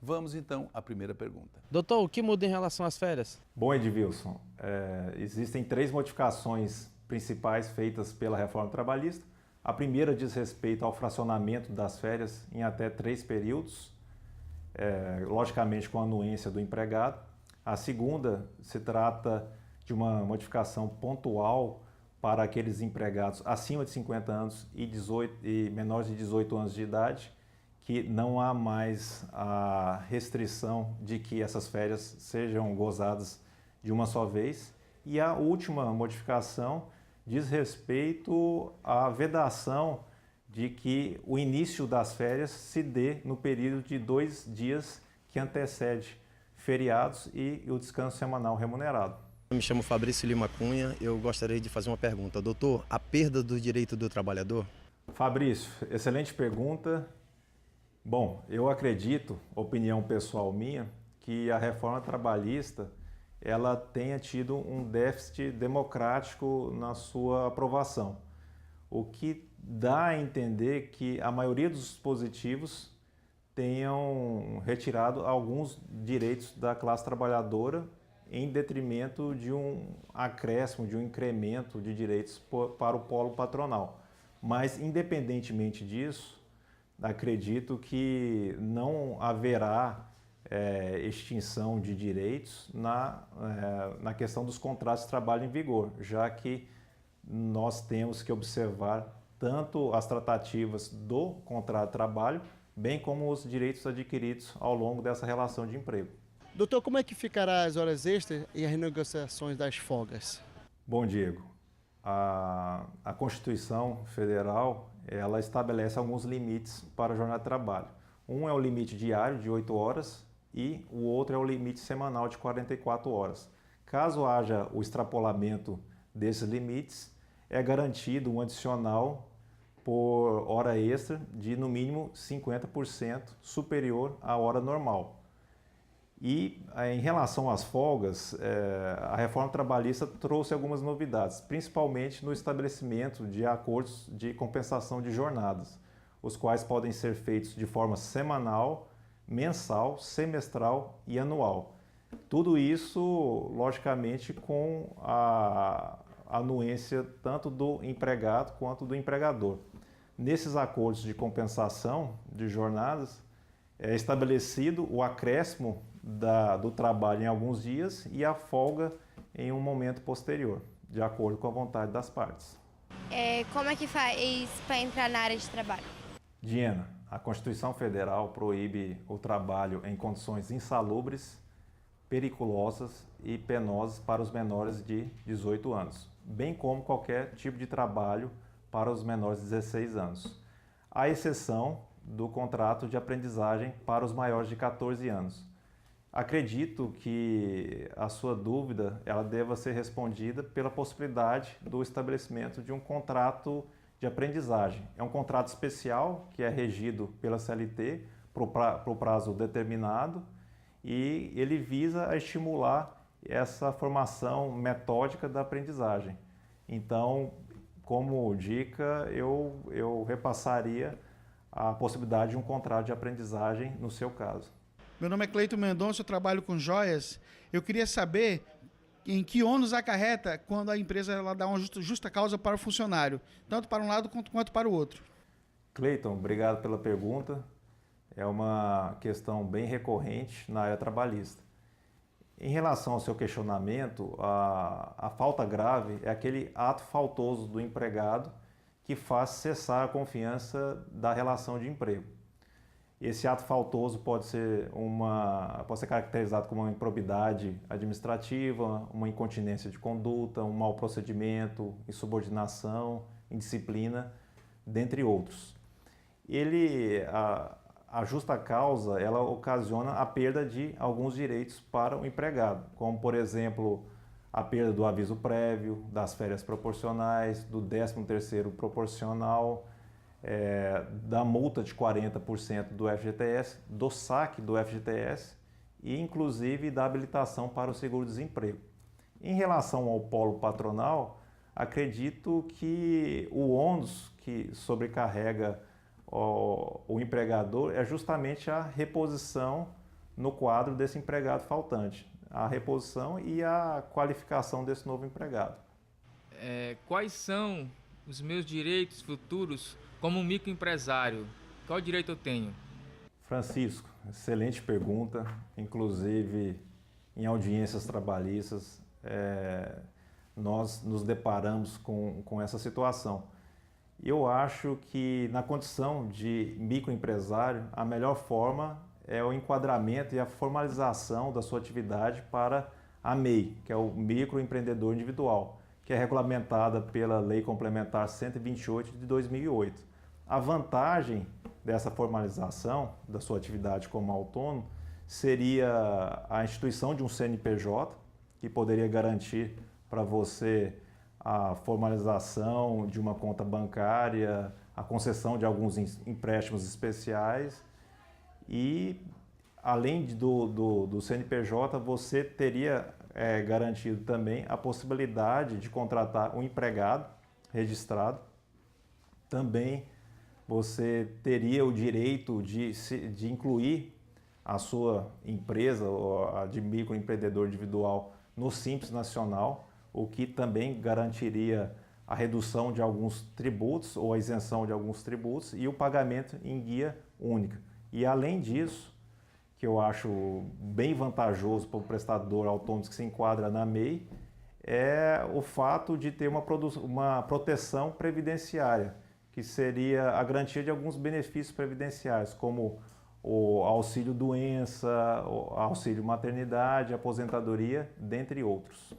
Vamos então à primeira pergunta. Doutor, o que muda em relação às férias? Bom, Edilson, existem três modificações principais feitas pela reforma trabalhista. A primeira diz respeito ao fracionamento das férias em até 3 períodos, logicamente com a anuência do empregado. A segunda se trata de uma modificação pontual para aqueles empregados acima de 50 anos e menores de 18 anos de idade, que não há mais a restrição de que essas férias sejam gozadas de uma só vez. E a última modificação diz respeito à vedação de que o início das férias se dê no período de 2 dias que antecede feriados e o descanso semanal remunerado. Eu me chamo Fabrício Lima Cunha, eu gostaria de fazer uma pergunta. Doutor, a perda do direito do trabalhador? Fabrício, excelente pergunta. Bom, eu acredito, opinião pessoal minha, que a reforma trabalhista ela tenha tido um déficit democrático na sua aprovação, o que dá a entender que a maioria dos dispositivos tenham retirado alguns direitos da classe trabalhadora em detrimento de um acréscimo, de um incremento de direitos para o polo patronal. Mas, independentemente disso, acredito que não haverá extinção de direitos na questão dos contratos de trabalho em vigor, já que nós temos que observar tanto as tratativas do contrato de trabalho, bem como os direitos adquiridos ao longo dessa relação de emprego. Doutor, como é que ficará as horas extras e as renegociações das folgas? Bom, Diego, a Constituição Federal ela estabelece alguns limites para a jornada de trabalho. Um é o limite diário de 8 horas e o outro é o limite semanal de 44 horas. Caso haja o extrapolamento desses limites, é garantido um adicional por hora extra de no mínimo 50% superior à hora normal. E em relação às folgas, a reforma trabalhista trouxe algumas novidades, principalmente no estabelecimento de acordos de compensação de jornadas, os quais podem ser feitos de forma semanal, mensal, semestral e anual. Tudo isso, logicamente, com a anuência tanto do empregado quanto do empregador. Nesses acordos de compensação de jornadas, é estabelecido o acréscimo do trabalho em alguns dias e a folga em um momento posterior, de acordo com a vontade das partes. Como é que faz para entrar na área de trabalho? Diana, a Constituição Federal proíbe o trabalho em condições insalubres, periculosas e penosas para os menores de 18 anos, bem como qualquer tipo de trabalho para os menores de 16 anos, à exceção do contrato de aprendizagem para os maiores de 14 anos. Acredito que a sua dúvida ela deva ser respondida pela possibilidade do estabelecimento de um contrato de aprendizagem. É um contrato especial que é regido pela CLT para o prazo determinado e ele visa a estimular essa formação metódica da aprendizagem. Então, como dica, eu repassaria a possibilidade de um contrato de aprendizagem no seu caso. Meu nome é Cleiton Mendonça, eu trabalho com joias. Eu queria saber em que ônus acarreta quando a empresa ela dá uma justa causa para o funcionário, tanto para um lado quanto para o outro. Cleiton, obrigado pela pergunta. É uma questão bem recorrente na área trabalhista. Em relação ao seu questionamento, a falta grave é aquele ato faltoso do empregado que faz cessar a confiança da relação de emprego. Esse ato faltoso pode ser caracterizado como uma improbidade administrativa, uma incontinência de conduta, um mau procedimento, insubordinação, indisciplina, dentre outros. A justa causa ela ocasiona a perda de alguns direitos para o empregado, como, por exemplo, a perda do aviso prévio, das férias proporcionais, do 13º proporcional, da multa de 40% do FGTS, do saque do FGTS e, inclusive, da habilitação para o seguro-desemprego. Em relação ao polo patronal, acredito que o ônus que sobrecarrega o empregador é justamente a reposição no quadro desse empregado faltante, a reposição e a qualificação desse novo empregado. Quais são os meus direitos futuros como microempresário? Qual direito eu tenho? Francisco, excelente pergunta. Inclusive, em audiências trabalhistas, nós nos deparamos com essa situação. Eu acho que, na condição de microempresário, a melhor forma é o enquadramento e a formalização da sua atividade para a MEI, que é o microempreendedor individual, que é regulamentada pela Lei Complementar 128 de 2008. A vantagem dessa formalização da sua atividade como autônomo seria a instituição de um CNPJ, que poderia garantir para você a formalização de uma conta bancária, a concessão de alguns empréstimos especiais e, além do CNPJ, você teria garantido também a possibilidade de contratar um empregado registrado. Também você teria o direito de incluir a sua empresa, a de microempreendedor individual, no Simples Nacional, o que também garantiria a redução de alguns tributos ou a isenção de alguns tributos e o pagamento em guia única. E além disso, que eu acho bem vantajoso para o prestador autônomo que se enquadra na MEI, é o fato de ter uma proteção previdenciária, que seria a garantia de alguns benefícios previdenciários, como o auxílio doença, o auxílio maternidade, aposentadoria, dentre outros.